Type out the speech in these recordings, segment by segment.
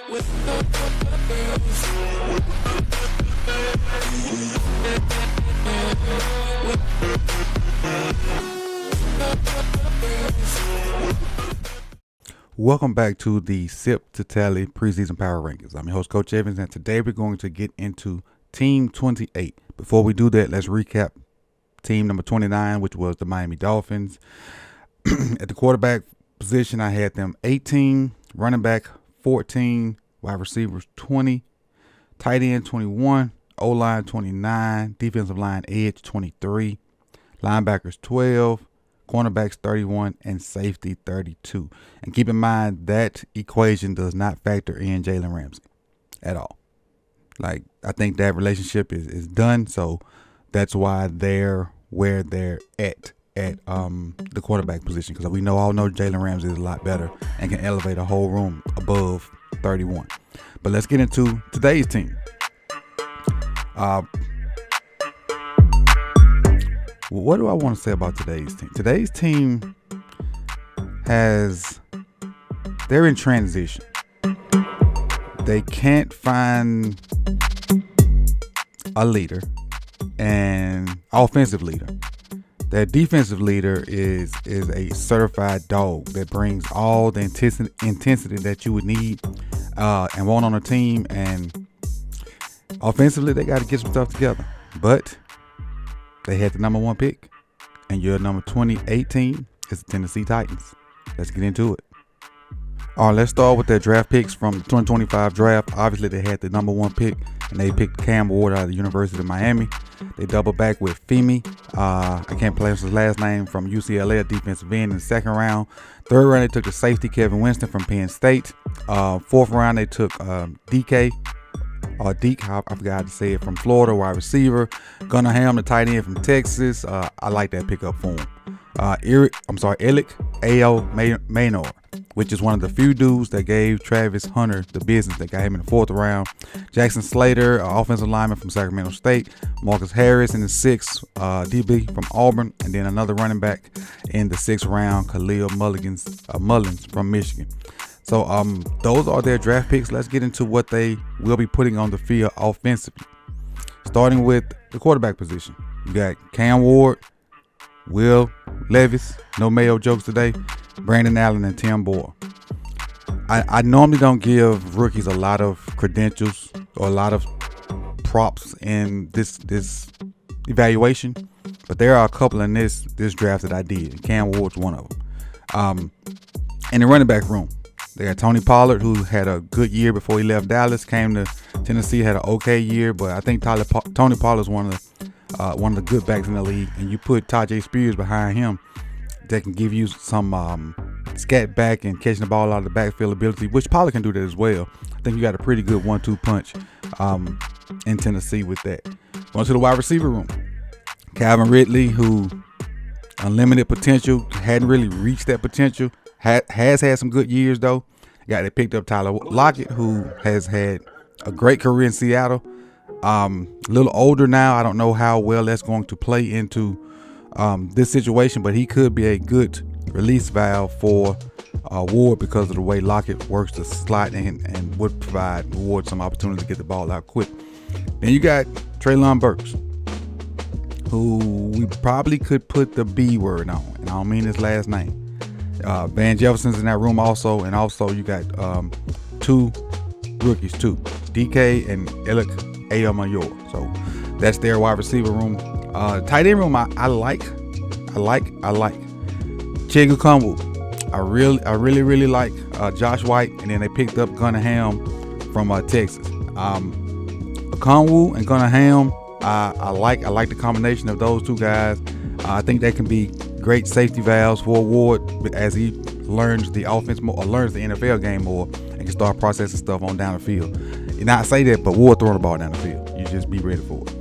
Welcome back to the Sip2tally Preseason Power Rankings. I'm your host, Coach Evans, and today we're going to get into Team 28. Before we do that, let's recap team number 29, which was the Miami Dolphins. At the quarterback position, I had them 18, running back 14, wide receivers 20, tight end 21, O-line 29, defensive line edge 23, linebackers 12, cornerbacks 31, and safety 32. And keep in mind that equation does not factor in Jalen Ramsey at all. Like, I think that relationship is done, so that's why they're where they're at the quarterback position, because we all know Jalen Ramsey is a lot better and can elevate a whole room above 31. But let's get into today's team. What do I want to say about today's team? Today's team they're in transition. They can't find a leader, an offensive leader. Their defensive leader is a certified dog that brings all the intensity that you would need and want on a team. And offensively, they got to get some stuff together. But they had the number 1 pick, and your number 2018 is the Tennessee Titans. Let's get into it. All right, let's start with their draft picks from the 2025 draft. Obviously, they had the number 1 pick, and they picked Cam Ward out of the University of Miami. They double back with Femi. I can't pronounce his last name, from UCLA, a defensive end, in the 2nd round. 3rd round, they took the safety Kevin Winston from Penn State. 4th round, they took Deke, I forgot how to say it, from Florida, wide receiver. Gunnar Ham, the tight end from Texas. I like that pickup for him. Eric A.O. Maynor, which is one of the few dudes that gave Travis Hunter the business. They got him in the 4th round. Jackson Slater, offensive lineman from Sacramento State. Marcus Harris in the 6th, DB from Auburn. And then another running back in the 6th round, Khalil Mullins from Michigan. So those are their draft picks. Let's get into what they will be putting on the field offensively. Starting with the quarterback position. You got Cam Ward, Will Levis, no Mayo jokes today, Brandon Allen, and Tim Boyle. I normally don't give rookies a lot of credentials or a lot of props in this evaluation, but there are a couple in this draft that I did. Cam Ward's one of them. In the running back room, they got Tony Pollard, who had a good year before he left Dallas, came to Tennessee, had an okay year, but I think Tony Pollard is one of the good backs in the league, and you put Tajay Spears behind him, that can give you some scat back and catching the ball out of the backfield ability, which Pollard can do that as well. I think you got a pretty good 1-2 punch in Tennessee with that. Going to the wide receiver room, Calvin Ridley, who unlimited potential, hadn't really reached that potential. Has had some good years though. They picked up Tyler Lockett, who has had a great career in Seattle. A little older now. I don't know how well that's going to play into this situation, but he could be a good release valve for Ward because of the way Lockett works the slot and would provide Ward some opportunity to get the ball out quick. Then you got Treylon Burks, who we probably could put the B word on, and I don't mean his last name. Van Jefferson's in that room also, and also you got 2 rookies too, DK and Eric A.O. Mayor. So that's their wide receiver room. Tight end room, I like. Chigga Kunwu. I really like Josh White, and then they picked up Gunnar Ham from Texas. Kunwu and Gunnar Ham, I like the combination of those 2 guys. I think they can be great safety valves for Ward as he learns the offense more, or learns the NFL game more, and can start processing stuff on down the field. And I say that, but Ward throwing the ball down the field. You just be ready for it.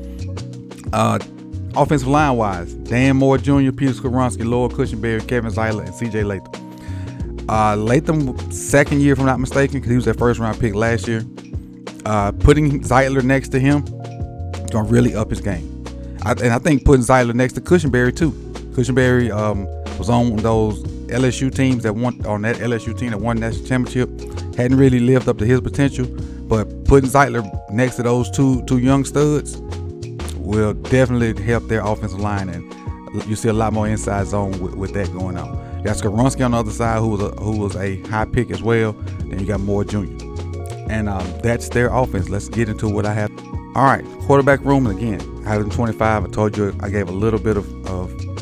Offensive line wise, Dan Moore Jr., Peter Skoronski, Laura Cushenberry, Kevin Zeitler, and C.J. Latham. Latham, 2nd year if I'm not mistaken, because he was their 1st round pick last year. Putting Zeitler next to him is going to really up his game. I think putting Zeitler next to Cushenberry too. Cushenberry was on those LSU teams that won on that LSU team that won the national championship hadn't really lived up to his potential. But putting Zeitler next to those two young studs will definitely help their offensive line, and you see a lot more inside zone with that going on. You got Skoronski on the other side, who was a high pick as well. Then you got Moore Jr. And that's their offense. Let's get into what I have. All right, quarterback room. And again, I have 25. I told you I gave a little bit of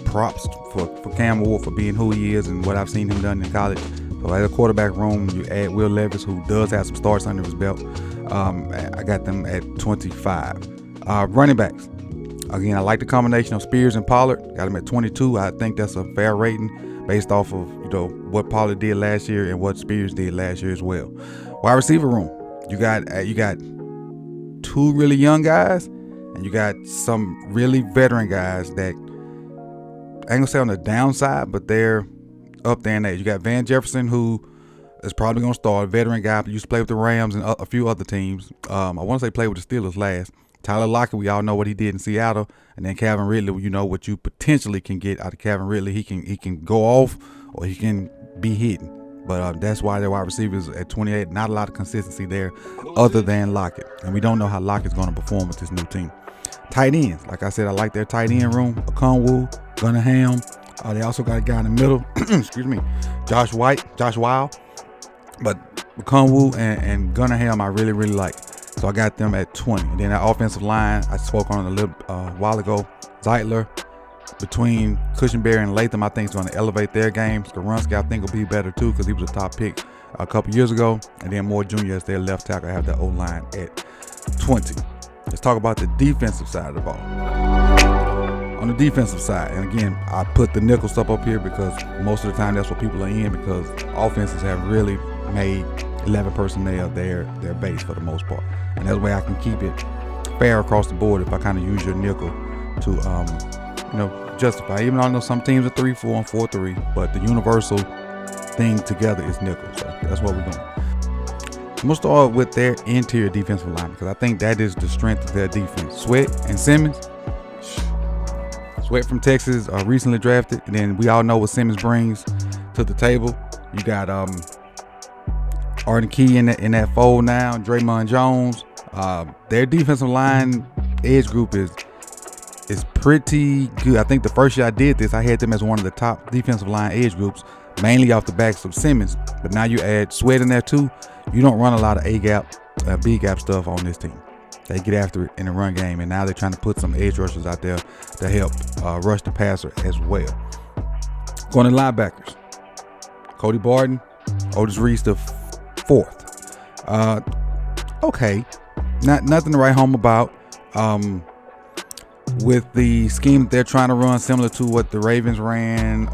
props for Cam Ward for being who he is and what I've seen him done in college. So at the quarterback room, you add Will Levis, who does have some starts under his belt. I got them at 25. Running backs. Again, I like the combination of Spears and Pollard. Got them at 22. I think that's a fair rating based off of what Pollard did last year and what Spears did last year as well. Wide receiver room. You got two really young guys, and you got some really veteran guys that I ain't gonna say on the downside, but they're up there in age. You got Van Jefferson, who is probably gonna start, a veteran guy, used to play with the Rams and a few other teams. I want to say played with the Steelers last. Tyler Lockett, we all know what he did in Seattle, and then Calvin Ridley. You know what you potentially can get out of Calvin Ridley. He can go off or he can be hidden. But that's why their wide receivers at 28. Not a lot of consistency there, other than Lockett, and we don't know how Lockett's going to perform with this new team. Tight ends, like I said, I like their tight end room. Okonwu, Gunningham. They also got a guy in the middle. Excuse me, Josh Weil. But Okonwu and Gunningham, I really like. So I got them at 20. And then that offensive line, I spoke on it a little while ago. Zeitler, between Cushenberry and Latham, I think is going to elevate their game. Skoronski, I think, will be better too because he was a top pick a couple years ago. And then Moore Jr. as their left tackle. I have the O-line at 20. Let's talk about the defensive side of the ball. On the defensive side, and again, I put the nickel stuff up here because most of the time that's what people are in, because offenses have really made 11 personnel their base for the most part. And that's the way I can keep it fair across the board if I kind of use your nickel to justify. Even though I know some teams are 3-4 and 4-3, but the universal thing together is nickel. So that's what we're doing. I'm going to start with their interior defensive line because I think that is the strength of their defense. Sweat and Simmons. Sweat from Texas, recently drafted. And then we all know what Simmons brings to the table. You got Arden Key in that fold now. Draymond Jones. Their defensive line edge group is pretty good. I think the first year I did this, I had them as one of the top defensive line edge groups, mainly off the backs of Simmons. But now you add Sweat in there too. You don't run a lot of A-gap, B-gap stuff on this team. They get after it in the run game, and now they're trying to put some edge rushers out there to help rush the passer as well. Going to linebackers. Cody Barton, Otis Reese the fourth. Okay, nothing to write home about. With the scheme that they're trying to run, similar to what the Ravens run,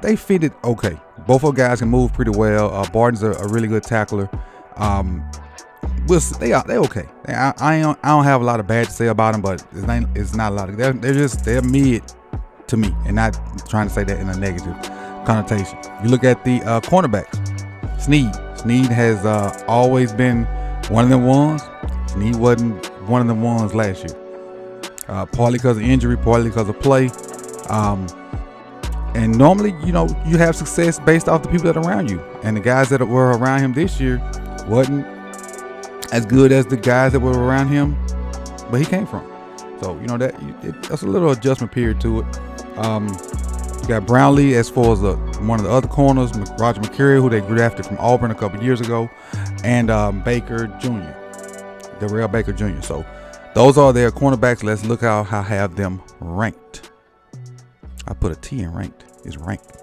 they fit it okay. Both of guys can move pretty well. Barton's a really good tackler. They're okay. I don't have a lot of bad to say about them, but it's not a lot of. They're mid to me, and not trying to say that in a negative connotation. You look at the cornerbacks. Sneed has always been one of them ones. Sneed wasn't one of them ones last year. Partly because of injury, partly because of play. And normally, you have success based off the people that are around you. And the guys that were around him this year wasn't as good as the guys that were around him, but he came from. So, that's a little adjustment period to it. You got Brownlee as far as one of the other corners, Roger McCurry, who they drafted from Auburn a couple years ago, and Baker Jr., Darrell Baker Jr. So those are their cornerbacks. Let's look how I have them ranked. I put a T in ranked. It's ranked.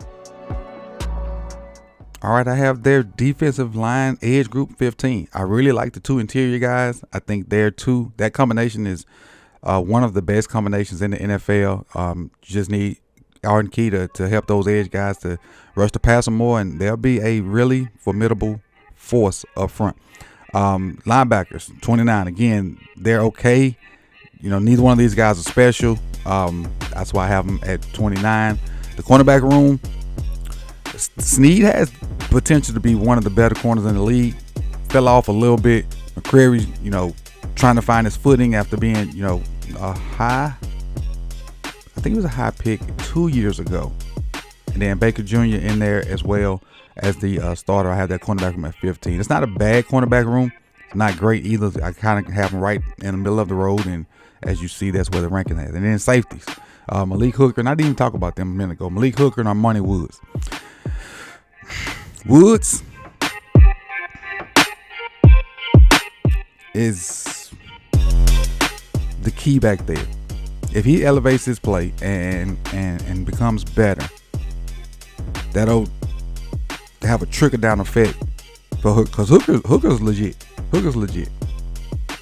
All right, I have their defensive line edge group 15. I really like the two interior guys. I think that combination is one of the best combinations in the NFL. You just need Arden Key to help those edge guys to rush the passer more, and they'll be a really formidable force up front. Linebackers, 29. Again, they're okay. Neither one of these guys are special. That's why I have them at 29. The cornerback room, Sneed has potential to be one of the better corners in the league. Fell off a little bit. McCreary, trying to find his footing after being, a high. I think he was a high pick 2 2 years ago. And then Baker Jr. in there as well as the starter. I have that cornerback room at 15. It's not a bad cornerback room. It's not great either. I kind of have them right in the middle of the road, and as you see, that's where the ranking is. And then safeties. Malik Hooker, and I didn't even talk about them a minute ago. Malik Hooker and Armani Woods. Woods is the key back there. If he elevates his play and becomes better, that'll have a trickle down effect for Hooker, because Hooker's legit. Hooker's legit.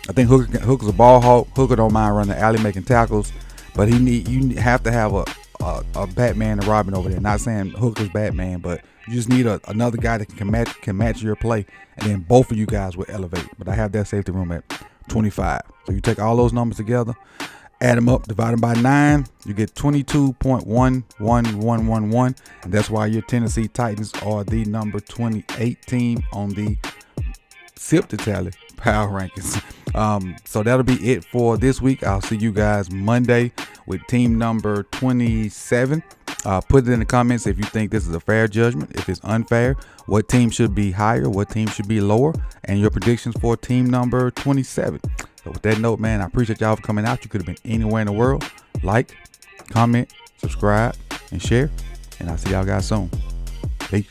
I think Hooker's a ball hawk. Hooker don't mind running the alley, making tackles, but you have to have a Batman and Robin over there. Not saying Hooker's Batman, but you just need another guy that can match your play, and then both of you guys will elevate. But I have that safety room at 25. So you take all those numbers together, add them up, divide them by 9, you get 22.11111, and that's why your Tennessee Titans are the number 28 team on the Sip2tally power rankings. So that'll be it for this week. I'll see you guys Monday with team number 27. Put it in the comments if you think this is a fair judgment. If it's unfair, what team should be higher, what team should be lower, and your predictions for team number 27. So with that note, man, I appreciate y'all for coming out. You could have been anywhere in the world. Like, comment, subscribe, and share. And I'll see y'all guys soon. Peace.